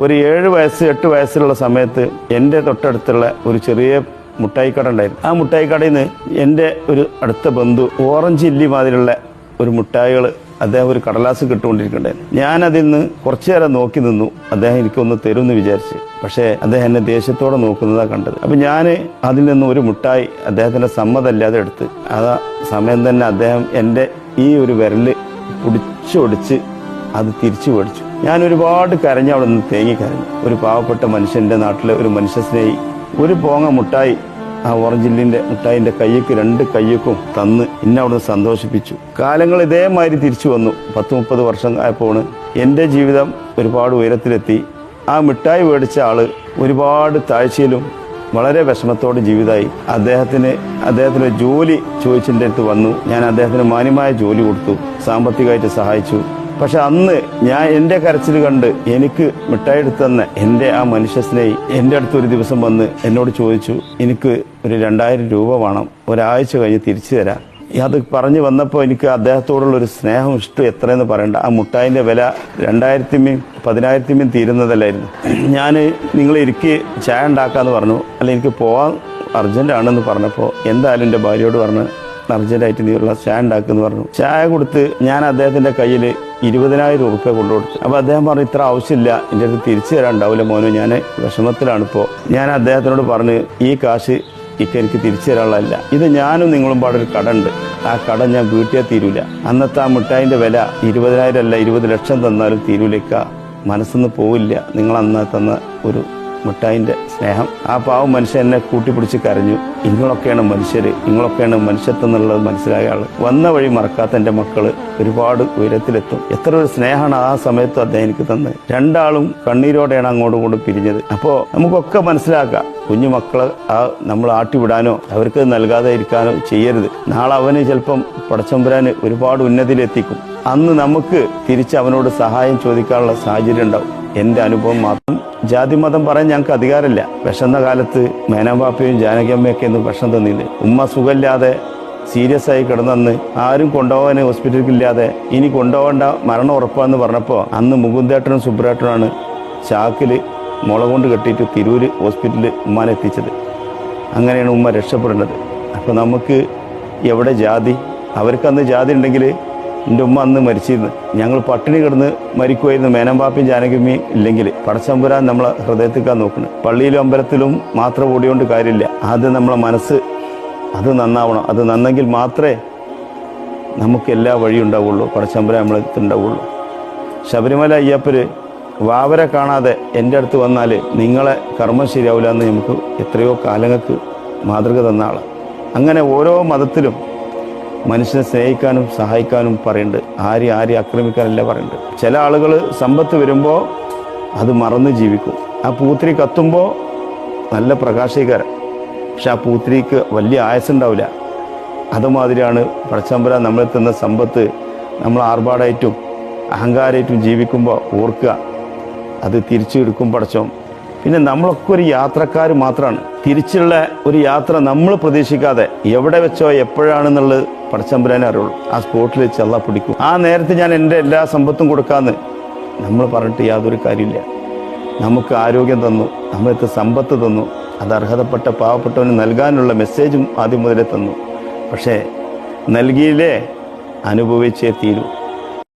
ഒരു 7 വയസ്സ് 8 വയസ്സിലുള്ള സമയത്ത് എൻ്റെ തൊട്ടടുത്തുള്ള ഒരു ചെറിയ മുട്ടായിക്കട ഉണ്ടായിരുന്നു. ആ മുട്ടായിക്കടയിൽ നിന്ന് എൻ്റെ ഒരു അടുത്ത ബന്ധു ഓറഞ്ച് ഇല്ലി മാതിരിയുള്ള ഒരു മുട്ടായികൾ അദ്ദേഹം ഒരു കടലാസ് കിട്ടുകൊണ്ടിരിക്കണ്ടായിരുന്നു. ഞാനതിൽ നിന്ന് കുറച്ചു നേരം നോക്കി നിന്നു. അദ്ദേഹം എനിക്കൊന്ന് തരുമെന്ന് വിചാരിച്ച്. പക്ഷേ അദ്ദേഹം എന്നെ ദേഷ്യത്തോടെ നോക്കുന്നതാണ് കണ്ടത്. അപ്പം ഞാൻ അതിൽ നിന്ന് ഒരു മുട്ടായി അദ്ദേഹത്തിൻ്റെ സമ്മതമല്ലാതെ എടുത്ത് ആ സമയം തന്നെ അദ്ദേഹം എൻ്റെ ഈ ഒരു വിരല് പിടിച്ചൊടിച്ച് അത് തിരിച്ചു മേടിച്ചു. ഞാൻ ഒരുപാട് കരഞ്ഞ് അവിടെ നിന്ന് തേങ്ങിക്കരഞ്ഞു. ഒരു പാവപ്പെട്ട മനുഷ്യൻ്റെ നാട്ടിലെ ഒരു മനുഷ്യസ്നേഹി ഒരു പോങ്ങ മുട്ടായി ആ ഓറഞ്ചില്ലിൻ്റെ മുട്ടായിൻ്റെ കയ്യക്ക് 2 കയ്യക്കും തന്ന് എന്നെ അവിടെ നിന്ന് സന്തോഷിപ്പിച്ചു. കാലങ്ങൾ ഇതേമാതിരി തിരിച്ചു വന്നു. 10-30 വർഷം ആയപ്പോൾ എൻ്റെ ജീവിതം ഒരുപാട് ഉയരത്തിലെത്തി. ആ മിഠായി മേടിച്ച ആള് ഒരുപാട് താഴ്ചയിലും വളരെ വിഷമത്തോടെ ജീവിതമായി. അദ്ദേഹത്തിന് ജോലി ചോദിച്ചതിൻ്റെ അടുത്ത് വന്നു. ഞാൻ അദ്ദേഹത്തിന് മാന്യമായ ജോലി കൊടുത്തു, സാമ്പത്തികമായിട്ട് സഹായിച്ചു. പക്ഷെ അന്ന് ഞാൻ എൻ്റെ കരച്ചിൽ കണ്ട് എനിക്ക് മിഠായി എടുത്ത് തന്നെ എൻ്റെ ആ മനുഷ്യസ്നേഹി എൻ്റെ അടുത്ത് ഒരു ദിവസം വന്ന് എന്നോട് ചോദിച്ചു, എനിക്ക് ഒരു 2000 രൂപ വേണം, ഒരാഴ്ച കഴിഞ്ഞ് തിരിച്ചു തരാം. അത് പറഞ്ഞു വന്നപ്പോൾ എനിക്ക് അദ്ദേഹത്തോടുള്ള ഒരു സ്നേഹം ഇഷ്ടം എത്രയെന്ന് പറയണ്ട. ആ മുട്ടായിൻ്റെ വില 2000 10,000 തീരുന്നതല്ലായിരുന്നു. ഞാൻ നിങ്ങൾ ഇരിക്ക് ചായ ഉണ്ടാക്കാമെന്ന് പറഞ്ഞു. അല്ല, എനിക്ക് പോവാൻ അർജൻറ്റാണെന്ന് പറഞ്ഞപ്പോൾ എന്തായാലും എൻ്റെ ഭാര്യയോട് പറഞ്ഞ് അർജൻറ്റായിട്ട് നീയുള്ള ചായ ഉണ്ടാക്കുമെന്ന് പറഞ്ഞു. ചായ കൊടുത്ത് ഞാൻ അദ്ദേഹത്തിൻ്റെ കയ്യിൽ 20,000 രൂപ കൊണ്ടുകൊടുത്തു. അപ്പോൾ അദ്ദേഹം പറഞ്ഞു, ഇത്ര ആവശ്യമില്ല, എൻ്റെ അടുത്ത് തിരിച്ചു തരാനുണ്ടാവില്ല മോനോ, ഞാൻ വിഷമത്തിലാണിപ്പോൾ. ഞാൻ അദ്ദേഹത്തിനോട് പറഞ്ഞ്, ഈ കാശ് എനിക്ക് തിരിച്ചു തരാനുള്ളതല്ല, ഇത് ഞാനും നിങ്ങളും പാടൊരു കട ഉണ്ട്, ആ കട ഞാൻ വീട്ടിൽ തീരൂല. അന്നത്തെ ആ മിഠായിൻ്റെ വില 20,000 അല്ല 20 ലക്ഷം തന്നാലും തീരൂലേക്ക, മനസ്സിന്ന് പോവില്ല നിങ്ങൾ അന്ന് തന്ന ഒരു മിഠായിൻ്റെ സ്നേഹം. ആ പാവം മനുഷ്യൻ എന്നെ കൂട്ടിപ്പിടിച്ച് കരഞ്ഞു. നിങ്ങളൊക്കെയാണ് മനുഷ്യർ, നിങ്ങളൊക്കെയാണ് മനുഷ്യത്വം എന്നുള്ളത് മനസ്സിലായ ആള്. വന്ന വഴി മറക്കാത്ത എൻ്റെ മക്കള് ഒരുപാട് ഉയരത്തിലെത്തും. എത്ര ഒരു സ്നേഹമാണ് ആ സമയത്ത് അദ്ദേഹം എനിക്ക് തന്നത്. രണ്ടാളും കണ്ണീരോടെയാണ് അങ്ങോട്ടും ഇങ്ങോട്ടും പിരിഞ്ഞത്. അപ്പോൾ നമുക്കൊക്കെ മനസ്സിലാക്കാം, കുഞ്ഞു മക്കളെ നമ്മൾ ആട്ടിവിടാനോ അവർക്ക് നൽകാതെ ഇരിക്കാനോ ചെയ്യരുത്. നാളെ അവന് ചിലപ്പം പടച്ചമ്പുരാന് ഒരുപാട് ഉന്നതിയിലെത്തിക്കും. അന്ന് നമുക്ക് തിരിച്ച് അവനോട് സഹായം ചോദിക്കാനുള്ള സാഹചര്യം ഉണ്ടാവും. എൻ്റെ അനുഭവം മാത്രം. ജാതി മതം പറയാൻ ഞങ്ങൾക്ക് അധികാരമില്ല. വിഷന്ന കാലത്ത് മേനാമ്പാപ്പയും ജാനകിയമ്മയൊക്കെ ഒന്നും ഭക്ഷണം തന്നില്ലേ. ഉമ്മ സുഖമില്ലാതെ സീരിയസ് ആയി കിടന്നന്ന് ആരും കൊണ്ടുപോകാൻ ഹോസ്പിറ്റലിലില്ലാതെ ഇനി കൊണ്ടുപോകേണ്ട മരണം ഉറപ്പാന്ന് പറഞ്ഞപ്പോൾ അന്ന് മുകുന്ദേട്ടനും സുബ്രേട്ടനാണ് ചാക്കിൽ മുള കൊണ്ട് കെട്ടിയിട്ട് തിരൂര് ഹോസ്പിറ്റലിൽ ഉമ്മാനെ എത്തിച്ചത്. അങ്ങനെയാണ് ഉമ്മ രക്ഷപ്പെടുന്നത്. അപ്പോൾ നമുക്ക് എവിടെ ജാതി? അവർക്കന്ന് ജാതി ഉണ്ടെങ്കിൽ എൻ്റെ ഉമ്മ അന്ന് മരിച്ചിരുന്നു. ഞങ്ങൾ പട്ടിണി കിടന്ന് മരിക്കുമായിരുന്നു. മേനമ്പാപ്പയും ജാനകിയമ്മയും ഇല്ലെങ്കിൽ. പടച്ചമ്പുരാൻ നമ്മളെ ഹൃദയത്തിക്കാൻ നോക്കണം. പള്ളിയിലും അമ്പലത്തിലും മാത്രം ഓടിയോണ്ട് കാര്യമില്ല. ആദ്യം നമ്മളെ മനസ്സ് അത് നന്നാവണം. അത് നന്നെങ്കിൽ മാത്രമേ നമുക്ക് എല്ലാ വഴിയും ഉണ്ടാവുള്ളൂ. പടച്ചമ്പുരാൻ നമ്മളെടുത്തുണ്ടാവുള്ളൂ. ശബരിമല അയ്യപ്പര് വാവരെ കാണാതെ എൻ്റെ അടുത്ത് വന്നാൽ നിങ്ങളെ കർമ്മം ശരിയാവില്ല എന്ന് നമുക്ക് എത്രയോ കാലങ്ങൾക്ക് മാതൃക തന്ന ആളാണ്. അങ്ങനെ ഓരോ മതത്തിലും മനുഷ്യനെ സ്നേഹിക്കാനും സഹായിക്കാനും പറയുന്നുണ്ട്. ആരെയും ആക്രമിക്കാനല്ല പറയുന്നുണ്ട്. ചില ആളുകൾ സമ്പത്ത് വരുമ്പോൾ അത് മറന്ന് ജീവിക്കും. ആ പൂത്തിരി കത്തുമ്പോൾ നല്ല പ്രകാശീകരം, പക്ഷെ ആ പൂത്തിരിക്ക് വലിയ ആയുസ്സുണ്ടാവില്ല. അതുമാതിരിയാണ് പടച്ചമ്പുരാൻ നമ്മളെ തന്ന സമ്പത്ത് നമ്മൾ ആർഭാടായിട്ടും അഹങ്കാരമായിട്ടും ജീവിക്കുമ്പോൾ ഓർക്കുക, അത് തിരിച്ചു എടുക്കും പടച്ചോൻ. പിന്നെ നമ്മളൊക്കെ ഒരു യാത്രക്കാർ മാത്രമാണ്. തിരിച്ചുള്ള ഒരു യാത്ര നമ്മൾ പ്രതീക്ഷിക്കാതെ എവിടെ വെച്ചോ എപ്പോഴാണെന്നുള്ളത് പടച്ചമ്പുരാനെ അറിയുള്ളൂ. ആ സ്പോട്ടിൽ വെച്ച് അള്ളാഹ് പിടിക്കും. ആ നേരത്തെ ഞാൻ എൻ്റെ എല്ലാ സമ്പത്തും കൊടുക്കാമെന്ന് നമ്മൾ പറഞ്ഞിട്ട് യാതൊരു കാര്യമില്ല. നമുക്ക് ആരോഗ്യം തന്നു, നമ്മളെടുത്ത് സമ്പത്ത് തന്നു, അത് അർഹതപ്പെട്ട പാവപ്പെട്ടവന് നൽകാനുള്ള മെസ്സേജും ആദ്യം മുതലേ തന്നു. പക്ഷേ നൽകിയില്ലേ അനുഭവിച്ചേ തീരൂ.